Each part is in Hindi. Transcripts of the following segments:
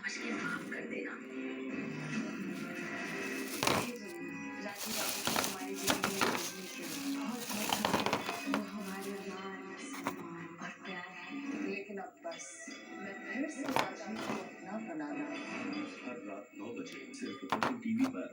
समझ के माफ कर देना। राजीव बाबू को हमारे जीवन में भेजने के लिए बहुत बहुत शुक्रिया। वो हमारे मान सम्मान और प्यार है। लेकिन अब बस मैं फिर से राजीव को अपना बनाना। हर रात 9 बजे सिर्फ अपनी टीवी पर।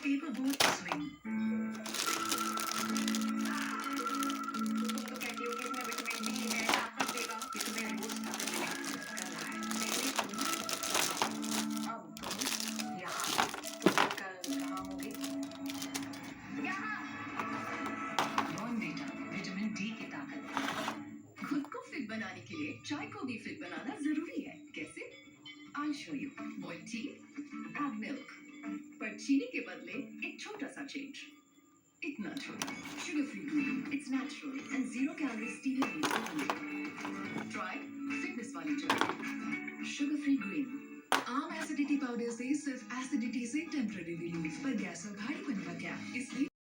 People both swing. तुम तो कहती हो कि इसमें विटामिन डी है, ताकत देगा। ये तुम्हें रोज ताकत देगा। कल आए। पहले तुम अब तुम यहाँ। तुम कल कहाँ होगी? यहाँ। बॉर्नवीटा, विटामिन डी की ताकत। खुद को फिट बनाने के लिए चाय को भी फिट बनाना जरूरी है। कैसे? I'll show you. Boil tea, add milk. पर चीनी के बदले एक छोटा सा चेंज। इतना छोटा। Sugar free green. It's natural and 0 calories stevia based. Try fitness वाली चाय। Sugar free green. आम एसिडिटी पाउडर से सिर्फ एसिडिटी से टेम्पररी रिलीफ, पर गैस और भारीपन का क्या? इसलिए